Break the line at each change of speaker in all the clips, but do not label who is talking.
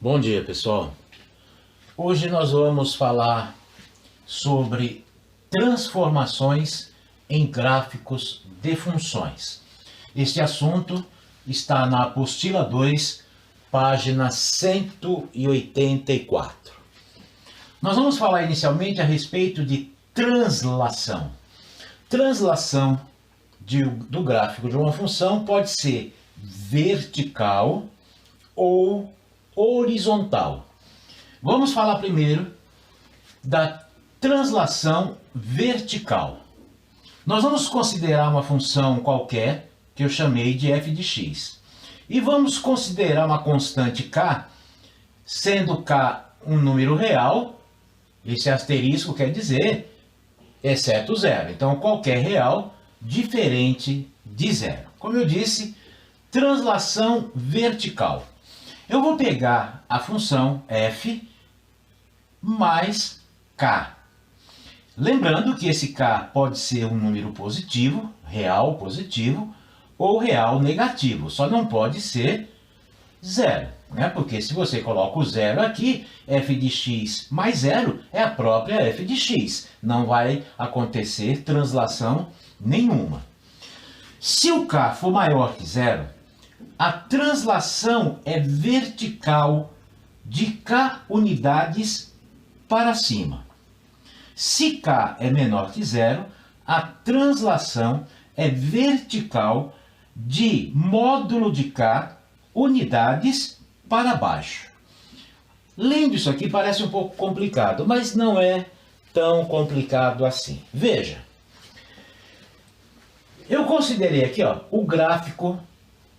Bom dia, pessoal. Hoje nós vamos falar sobre transformações em gráficos de funções. Este assunto está na apostila 2, página 184. Nós vamos falar inicialmente a respeito de translação. Translação do gráfico de uma função pode ser vertical ou horizontal. Vamos falar primeiro da translação vertical. Nós vamos considerar uma função qualquer, que eu chamei de f de x. E vamos considerar uma constante k, sendo k um número real, esse asterisco quer dizer exceto zero. Então, qualquer real diferente de zero. Como eu disse, translação vertical. Eu vou pegar a função f mais k. Lembrando que esse k pode ser um número positivo, real positivo, ou real negativo. Só não pode ser zero, né? Porque se você coloca o zero aqui, f de x mais zero é a própria f de x. Não vai acontecer translação nenhuma. Se o k for maior que zero, a translação é vertical de k unidades para cima. Se k é menor que zero, a translação é vertical de módulo de k unidades para baixo. Lendo isso aqui parece um pouco complicado, mas não é tão complicado assim. Veja, eu considerei aqui o gráfico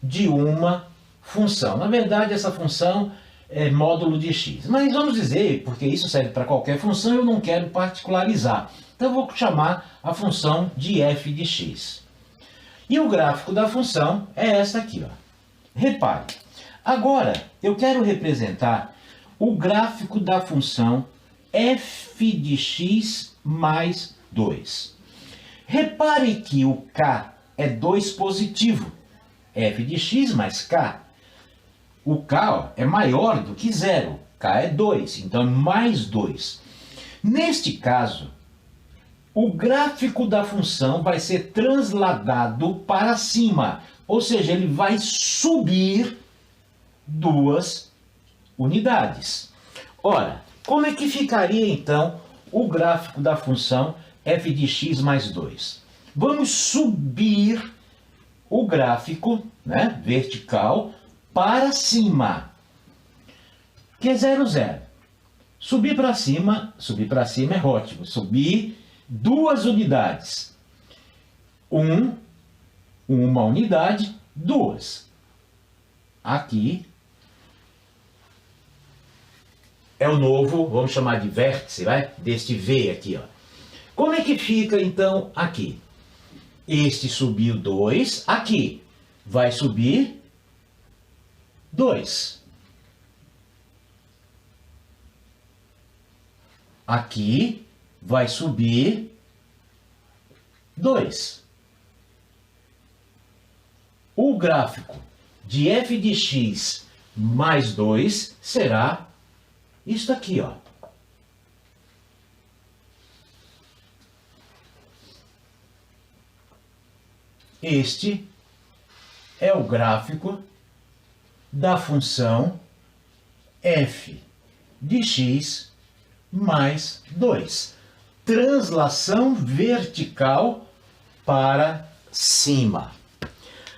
de uma função. Na verdade, essa função é módulo de x. Mas vamos dizer, porque isso serve para qualquer função, eu não quero particularizar. Então, eu vou chamar a função de f de x. E o gráfico da função é essa aqui. Repare, agora eu quero representar o gráfico da função f de x mais 2. Repare que o k é 2 positivo. F de x mais k. O k é maior do que zero. K é 2, então é mais 2. Neste caso, o gráfico da função vai ser transladado para cima. Ou seja, ele vai subir 2 unidades. Ora, como é que ficaria então o gráfico da função f de x mais 2? Vamos subir o gráfico, né, vertical para cima, que é 0, 0. Subir para cima é ótimo. Subir 2 unidades. Uma unidade, 2. Aqui é o novo, vamos chamar de vértice, vai? Deste V aqui. Como é que fica então aqui? Este subiu 2, aqui vai subir 2. Aqui vai subir 2. O gráfico de f de x mais 2 será isto aqui, Este é o gráfico da função f de x mais 2. Translação vertical para cima.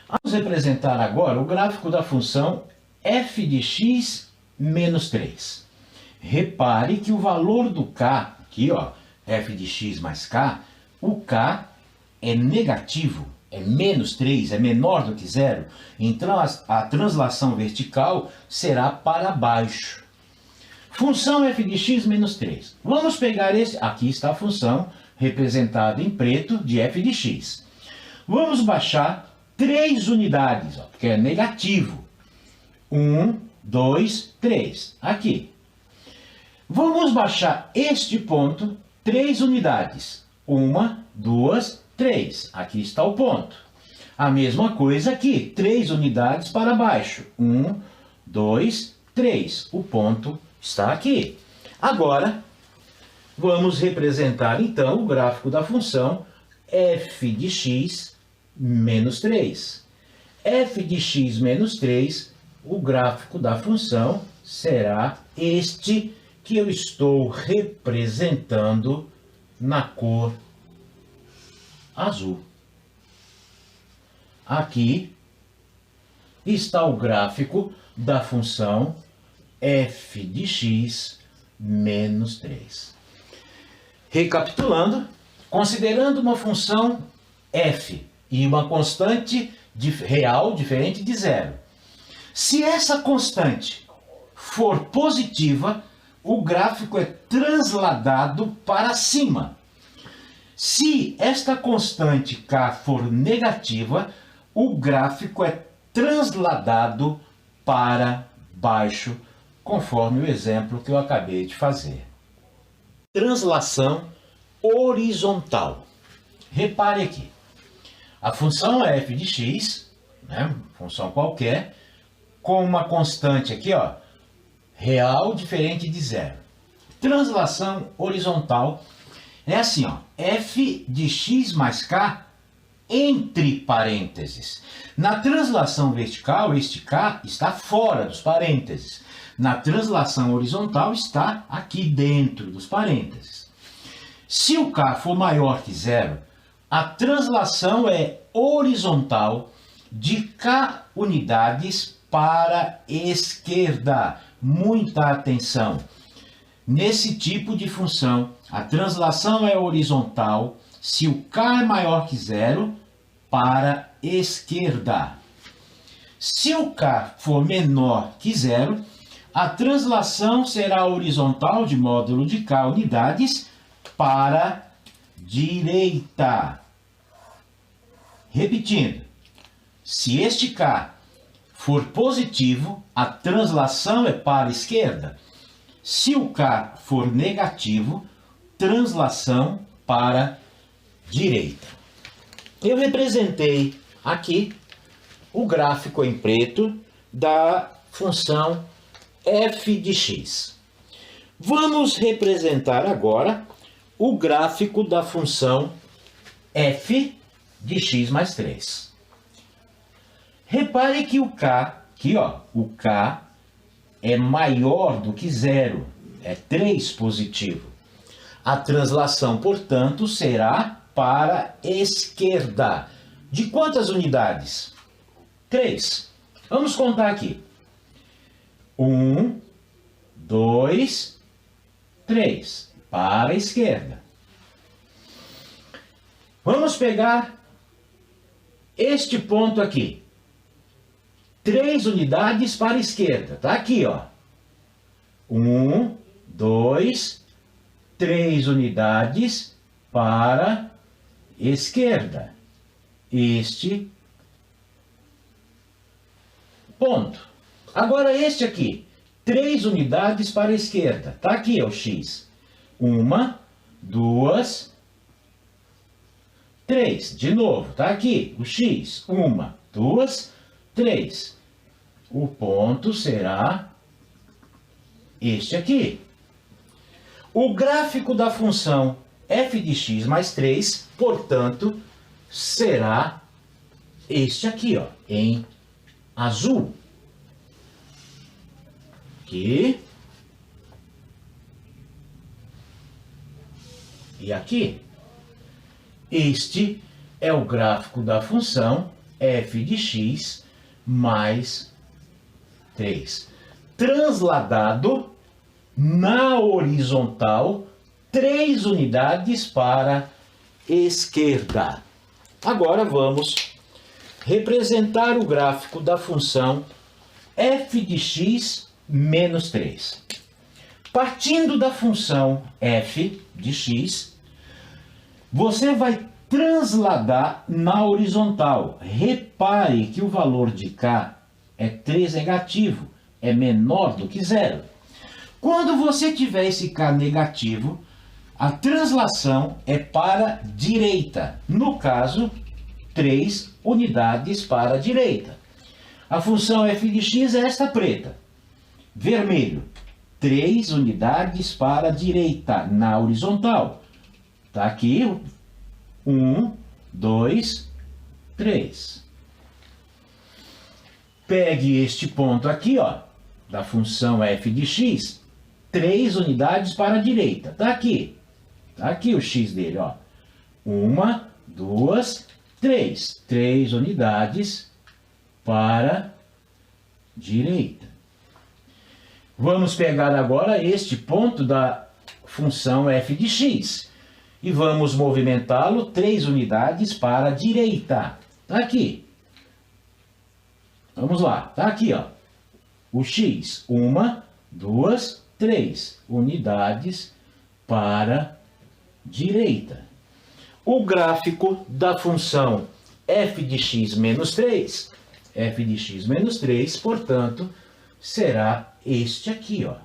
Vamos representar agora o gráfico da função f de x menos 3. Repare que o valor do k, aqui, f de x mais k, o k é negativo. É menos 3, é menor do que zero, então a translação vertical será para baixo. Função f de x menos 3. Vamos pegar esse, aqui está a função representada em preto de f de x. Vamos baixar 3 unidades, porque é negativo. 1, 2, 3, aqui. Vamos baixar este ponto 3 unidades. 1, 2, 3. Aqui está o ponto. A mesma coisa aqui. 3 unidades para baixo. 1, 2, 3. O ponto está aqui. Agora, vamos representar então o gráfico da função f de x menos 3. F de x menos 3, o gráfico da função será este que eu estou representando na cor azul. Aqui está o gráfico da função f de x menos 3. Recapitulando, considerando uma função f e uma constante real diferente de zero. Se essa constante for positiva, o gráfico é transladado para cima. Se esta constante k for negativa, o gráfico é transladado para baixo, conforme o exemplo que eu acabei de fazer. Translação horizontal. Repare aqui. A função é f de x, né, função qualquer, com uma constante aqui, ó, real diferente de zero. Translação horizontal é assim, ó, f de x mais k entre parênteses. Na translação vertical, este k está fora dos parênteses. Na translação horizontal, está aqui dentro dos parênteses. Se o k for maior que zero, a translação é horizontal de k unidades para a esquerda. Muita atenção! Nesse tipo de função, a translação é horizontal se o k é maior que zero para a esquerda. Se o k for menor que zero, a translação será horizontal de módulo de k unidades para a direita. Repetindo, se este k for positivo, a translação é para a esquerda. Se o k for negativo, translação para a direita. Eu representei aqui o gráfico em preto da função f de x. Vamos representar agora o gráfico da função f de x mais 3. Repare que o k, aqui ó, o k é maior do que zero, é 3 positivo. A translação, portanto, será para a esquerda. De quantas unidades? 3. Vamos contar aqui. 1, 2, 3. Para a esquerda. Vamos pegar este ponto aqui. 3 unidades para a esquerda. Está aqui, ó. 1, 2, 3 unidades para a esquerda. Este ponto. Agora este aqui. 3 unidades para a esquerda. Está aqui, ó, o x. 1, 2, 3. De novo, está aqui o x. 1, 2, 3. O ponto será este aqui. O gráfico da função f de x mais 3, portanto, será este aqui, ó, em azul. Aqui. E aqui. Este é o gráfico da função f de x mais 3. Transladado na horizontal, 3 unidades para a esquerda. Agora vamos representar o gráfico da função f de x menos 3. Partindo da função f de x, você vai transladar na horizontal. Repare que o valor de k é 3 negativo, é menor do que zero. Quando você tiver esse k negativo, a translação é para a direita. No caso, 3 unidades para a direita. A função f de x é esta preta. Vermelho, 3 unidades para a direita, na horizontal. Tá aqui, 1, 2, 3. Pegue este ponto aqui, ó, da função f de x, 3 unidades para a direita. Tá aqui o x dele, ó. 1, 2, 3. 3 unidades para a direita. Vamos pegar agora este ponto da função f de x e vamos movimentá-lo 3 unidades para a direita. Tá aqui. Vamos lá, tá aqui, ó. O x, 1, 2, 3 unidades para a direita. O gráfico da função f de x menos 3, f de x menos 3, portanto, será este aqui, ó.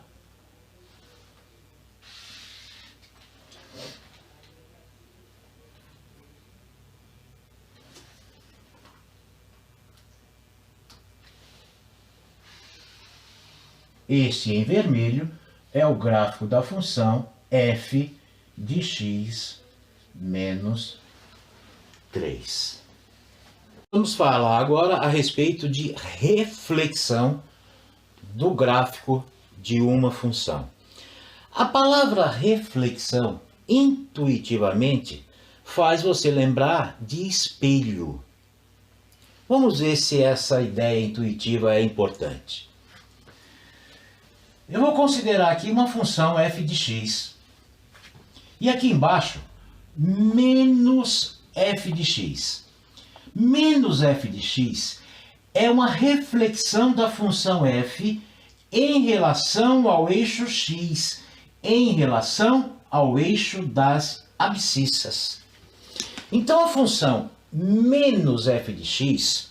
Este em vermelho é o gráfico da função f de x menos 3. Vamos falar agora a respeito de reflexão do gráfico de uma função. A palavra reflexão, intuitivamente, faz você lembrar de espelho. Vamos ver se essa ideia intuitiva é importante. Eu vou considerar aqui uma função f de x. E aqui embaixo, menos f de x. Menos f de x é uma reflexão da função f em relação ao eixo x, em relação ao eixo das abscissas. Então a função menos f de x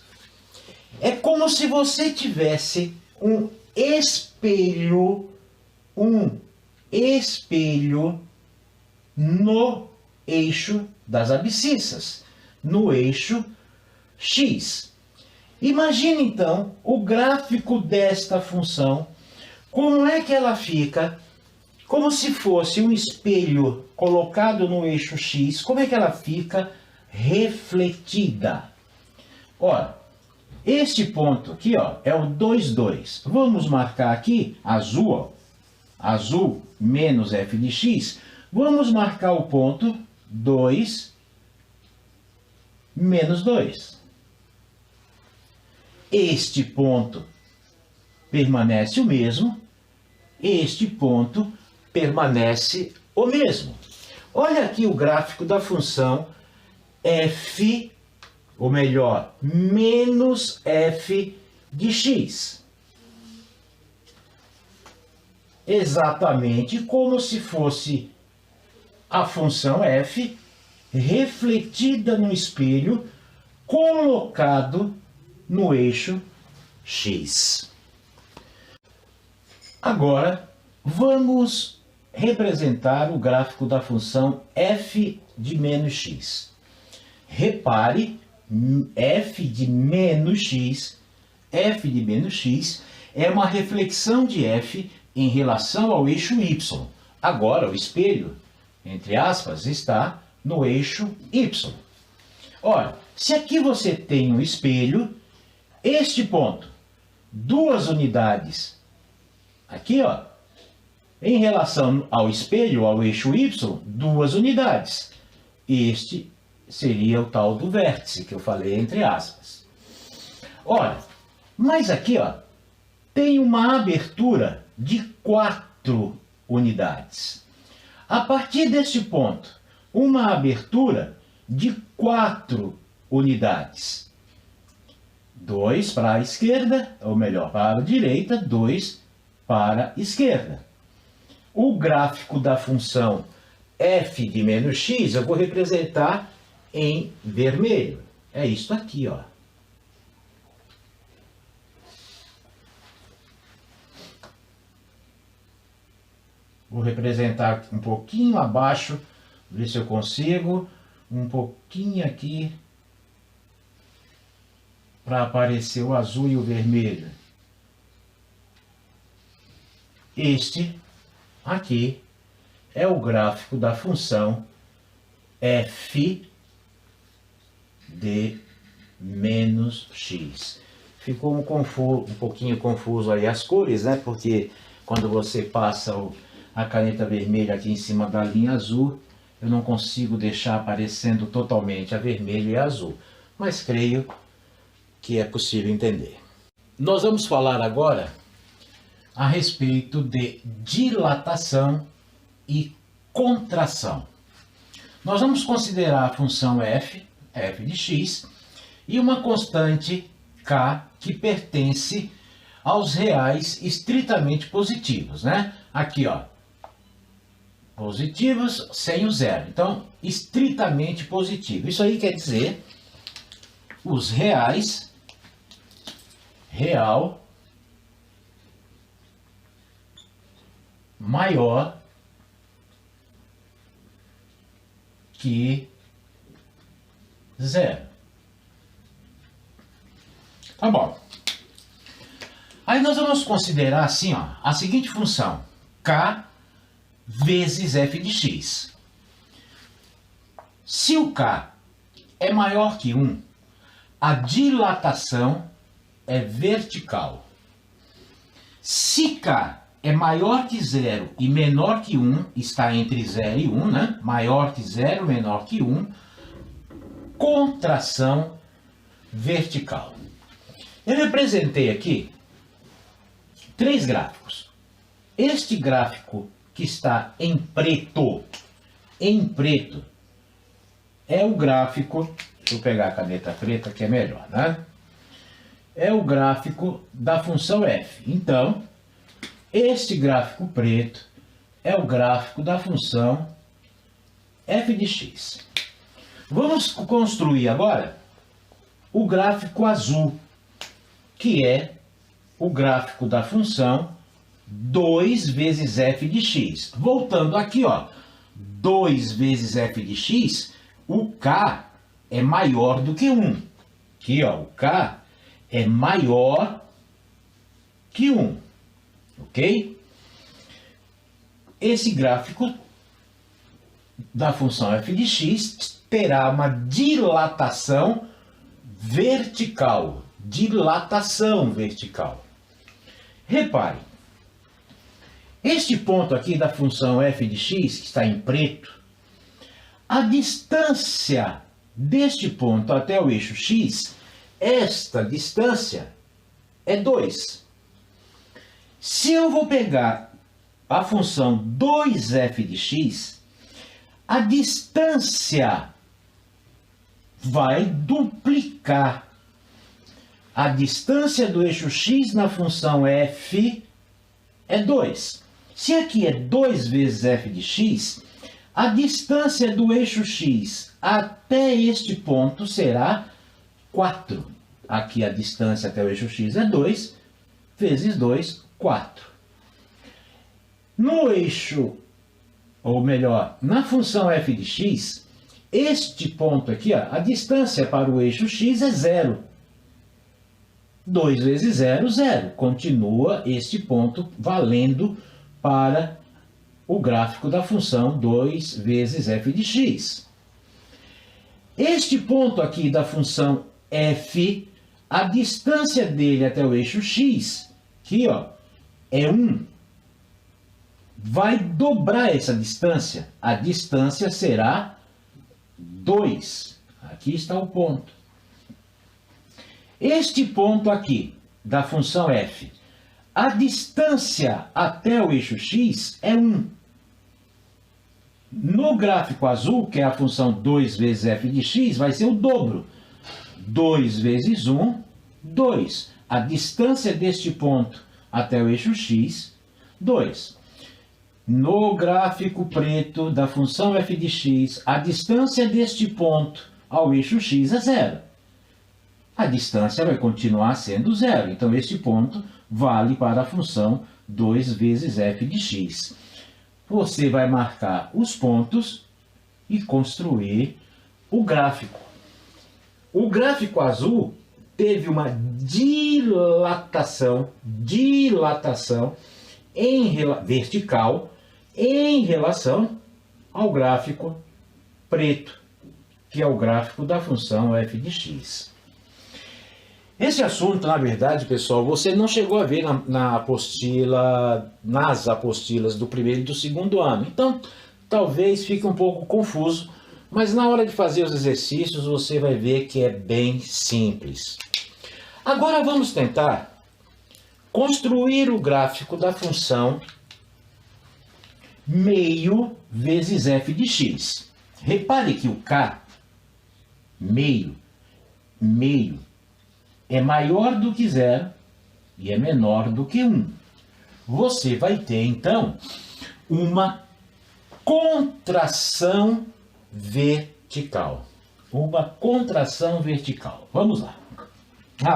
é como se você tivesse um espelho no eixo das abscissas, no eixo x. Imagine então o gráfico desta função, como é que ela fica, como se fosse um espelho colocado no eixo x, como é que ela fica refletida. Ora, este ponto aqui, ó, é o 2, 2. Vamos marcar aqui azul, ó, azul menos f de x. Vamos marcar o ponto 2 menos 2. Este ponto permanece o mesmo, este ponto permanece o mesmo. Olha aqui o gráfico da função f, ou melhor, menos f de x. Exatamente como se fosse a função f refletida no espelho, colocado no eixo x. Agora, vamos representar o gráfico da função f de menos x. Repare, f de menos x é uma reflexão de f em relação ao eixo y. Agora, o espelho, entre aspas, está no eixo y. Ora, se aqui você tem um espelho, este ponto, 2 unidades, aqui, ó, em relação ao espelho, ao eixo y, 2 unidades. Este seria o tal do vértice que eu falei entre aspas. Ora, mas aqui, ó, tem uma abertura de 4 unidades. A partir deste ponto, uma abertura de 4 unidades. 2 para a esquerda, ou melhor, para a direita, 2 para a esquerda. O gráfico da função f de menos x eu vou representar em vermelho. É isso aqui, ó. Vou representar um pouquinho abaixo, ver se eu consigo, um pouquinho aqui, para aparecer o azul e o vermelho. Este aqui é o gráfico da função f de menos x. Ficou um pouquinho confuso aí as cores, né? Porque quando você passa a caneta vermelha aqui em cima da linha azul, eu não consigo deixar aparecendo totalmente a vermelha e a azul. Mas creio que é possível entender. Nós vamos falar agora a respeito de dilatação e contração. Nós vamos considerar a função f de x, e uma constante k que pertence aos reais estritamente positivos, né? Aqui, ó, positivos sem o zero. Então, estritamente positivo. Isso aí quer dizer os reais, real, maior que zero. Tá bom. Aí nós vamos considerar assim, ó, a seguinte função: k vezes f de x. Se o k é maior que 1, a dilatação é vertical. Se k é maior que 0 e menor que 1, está entre 0 e 1, né? Maior que 0, menor que 1, contração vertical. Eu representei aqui 3 gráficos. Este gráfico que está em preto, é o gráfico, deixa eu pegar a caneta preta que é melhor, né? É o gráfico da função f. Então, este gráfico preto é o gráfico da função f de x. Vamos construir agora o gráfico azul, que é o gráfico da função 2 vezes f de x. Voltando aqui, ó, 2 vezes f de x, o k é maior do que 1. Aqui, ó, o k é maior que 1. Ok? Esse gráfico da função f de x terá uma dilatação vertical. Dilatação vertical. Repare, este ponto aqui da função f de x, que está em preto, a distância deste ponto até o eixo x, esta distância é 2. Se eu vou pegar a função 2f de x, a distância vai duplicar. A distância do eixo x na função f é 2. Se aqui é 2 vezes f de x, a distância do eixo x até este ponto será 4. Aqui a distância até o eixo x é 2, vezes 2, 4. No eixo, ou melhor, na função f de x, este ponto aqui, ó, a distância para o eixo x é 0. 2 vezes 0, 0. Continua este ponto valendo para o gráfico da função 2 vezes f de x. Este ponto aqui da função f, a distância dele até o eixo x, aqui, ó, é 1. Vai dobrar essa distância. A distância será 2. Aqui está o ponto. Este ponto aqui, da função f, a distância até o eixo x é 1. No gráfico azul, que é a função 2 vezes f de x, vai ser o dobro. 2 vezes 1, 2. A distância deste ponto até o eixo x, 2. No gráfico preto da função f de x, a distância deste ponto ao eixo x é 0. A distância vai continuar sendo 0. Então, este ponto vale para a função 2 vezes f de x. Você vai marcar os pontos e construir o gráfico. O gráfico azul teve uma dilatação vertical em relação ao gráfico preto, que é o gráfico da função f de x. Esse assunto, na verdade, pessoal, você não chegou a ver nas apostilas do primeiro e do segundo ano. Então, talvez fique um pouco confuso, mas na hora de fazer os exercícios você vai ver que é bem simples. Agora vamos tentar construir o gráfico da função meio vezes f de x. Repare que o k, meio, é maior do que 0 e é menor do que 1. Você vai ter, então, uma contração vertical. Uma contração vertical. Vamos lá.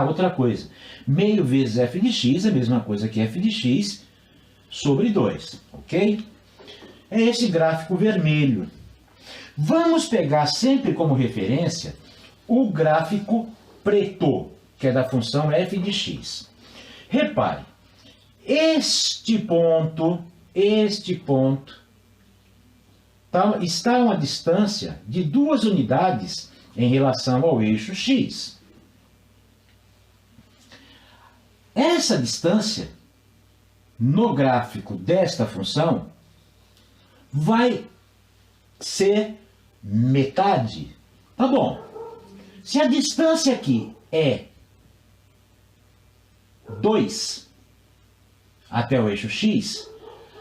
Outra coisa. Meio vezes f de x é a mesma coisa que f de x sobre 2, ok? É esse gráfico vermelho. Vamos pegar sempre como referência o gráfico preto, que é da função f de x. Repare, este ponto está a uma distância de 2 unidades em relação ao eixo x. Essa distância, no gráfico desta função, vai ser metade. Tá bom. Se a distância aqui é 2 até o eixo x,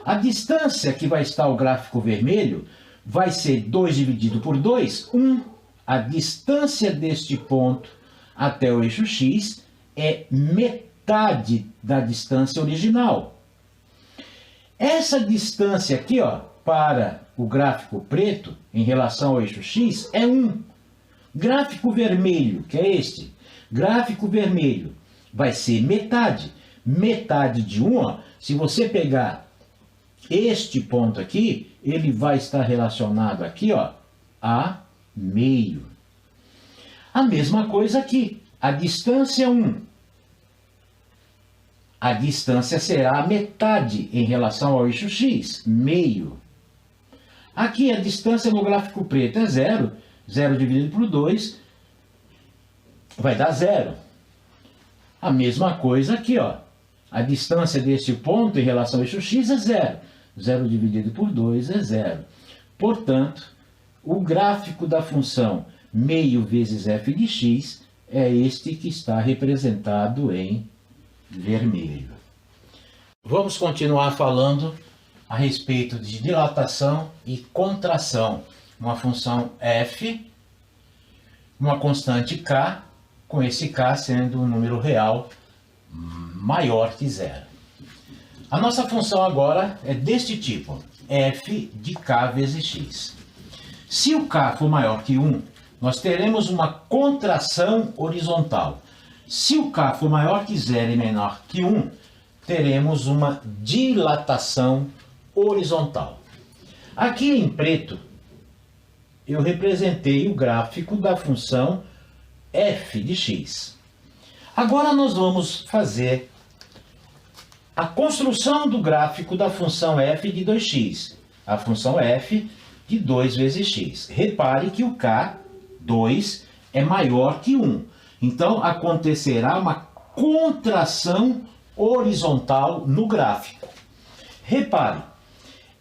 a distância que vai estar o gráfico vermelho vai ser 2 dividido por 2, 1. A distância deste ponto até o eixo x é metade da distância original. Essa distância aqui, para o gráfico preto, em relação ao eixo x, é 1. Gráfico vermelho, que é este, gráfico vermelho, vai ser metade. Metade de 1, se você pegar este ponto aqui, ele vai estar relacionado aqui, a meio. A mesma coisa aqui, a distância 1. A distância será a metade em relação ao eixo x, meio. Aqui a distância no gráfico preto é 0. 0 dividido por 2 vai dar 0. A mesma coisa aqui, a distância deste ponto em relação ao eixo x é 0. 0 dividido por 2 é 0. Portanto, o gráfico da função meio vezes f de x é este que está representado em vermelho. Vamos continuar falando a respeito de dilatação e contração. Uma função f, uma constante k, com esse k sendo um número real maior que 0. A nossa função agora é deste tipo, f de k vezes x. Se o k for maior que 1, nós teremos uma contração horizontal. Se o k for maior que 0 e menor que 1, teremos uma dilatação horizontal. Aqui em preto, eu representei o gráfico da função f de x. Agora nós vamos fazer a construção do gráfico da função f de 2x. A função f de 2 vezes x. Repare que o k, 2, é maior que 1. Então, acontecerá uma contração horizontal no gráfico. Repare,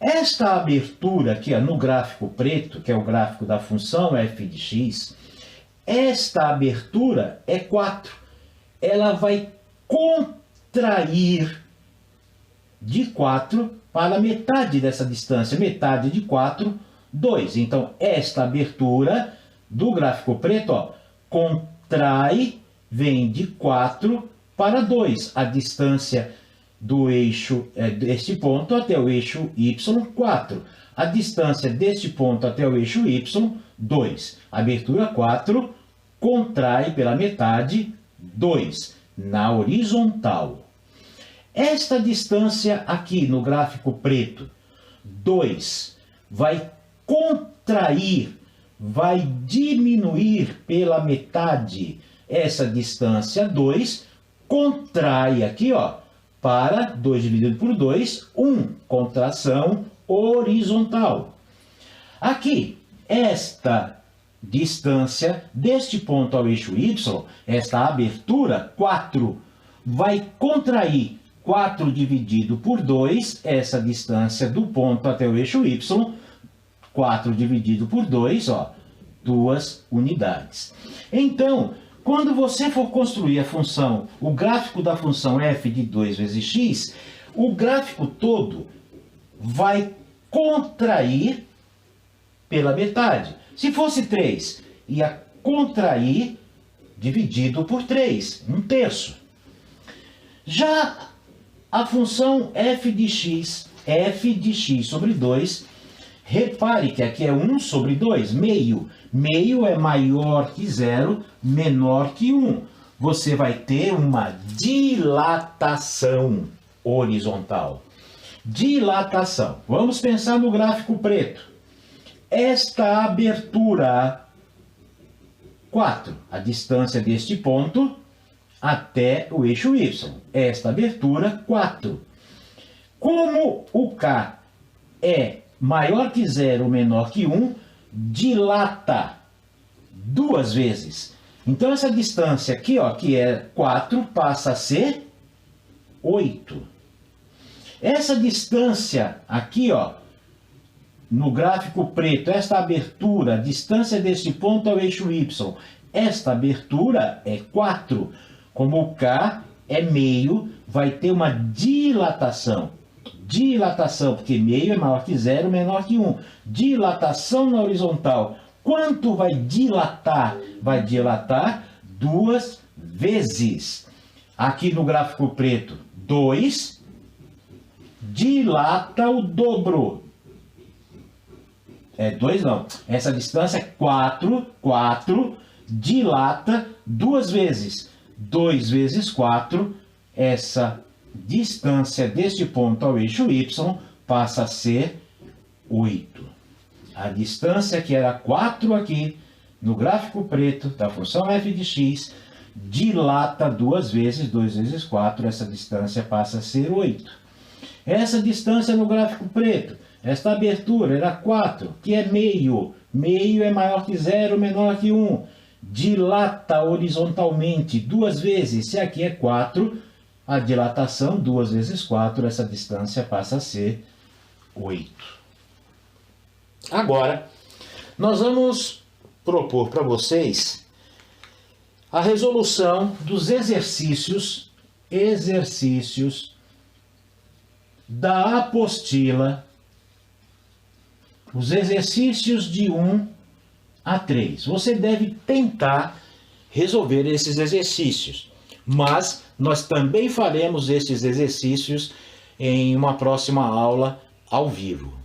esta abertura aqui no gráfico preto, que é o gráfico da função f de x, esta abertura é 4. Ela vai contrair de 4 para metade dessa distância. Metade de 4, 2. Então, esta abertura do gráfico preto, contrai, vem de 4 para 2. A distância do eixo, deste ponto até o eixo y, 4. A distância deste ponto até o eixo y, 2. Abertura 4, contrai pela metade, 2. Na horizontal. Esta distância aqui no gráfico preto, 2, vai contrair, vai diminuir pela metade. Essa distância 2 contrai aqui, para 2 dividido por 2, 1. Contração horizontal. Aqui, esta distância deste ponto ao eixo Y, esta abertura, 4, vai contrair 4 dividido por 2, essa distância do ponto até o eixo Y, 4 dividido por 2, ó, 2 unidades. Então, quando você for construir a função, o gráfico da função f de 2 vezes x, o gráfico todo vai contrair pela metade. Se fosse 3, ia contrair dividido por 3, 1/3. Já a função f de x sobre 2, repare que aqui é 1 sobre 2, meio. Meio é maior que 0, menor que 1. Você vai ter uma dilatação horizontal. Dilatação. Vamos pensar no gráfico preto. Esta abertura 4, a distância deste ponto até o eixo Y. Esta abertura 4. Como o K é maior que 0, menor que 1, dilata 2 vezes. Então essa distância aqui, ó, que é 4, passa a ser 8. Essa distância aqui, ó, no gráfico preto, esta abertura, a distância deste ponto ao eixo Y, esta abertura é 4. Como o K é meio, vai ter uma dilatação. Dilatação, porque meio é maior que 0, menor que 1. Dilatação na horizontal. Quanto vai dilatar? Vai dilatar 2 vezes. Aqui no gráfico preto, 2 dilata o dobro. 2 não. Essa distância é 4. 4 dilata 2 vezes. 2 vezes 4, essa distância deste ponto ao eixo Y passa a ser 8. A distância que era 4 aqui, no gráfico preto da função f de x, dilata 2 vezes, 2 vezes 4, essa distância passa a ser 8. Essa distância no gráfico preto, esta abertura era 4, que é meio. Meio é maior que 0, menor que 1. Dilata horizontalmente 2 vezes, se aqui é 4, a dilatação 2 vezes 4, essa distância passa a ser 8. Agora, nós vamos propor para vocês a resolução dos exercícios da apostila, os exercícios de 1 a 3. Você deve tentar resolver esses exercícios, mas nós também faremos esses exercícios em uma próxima aula ao vivo.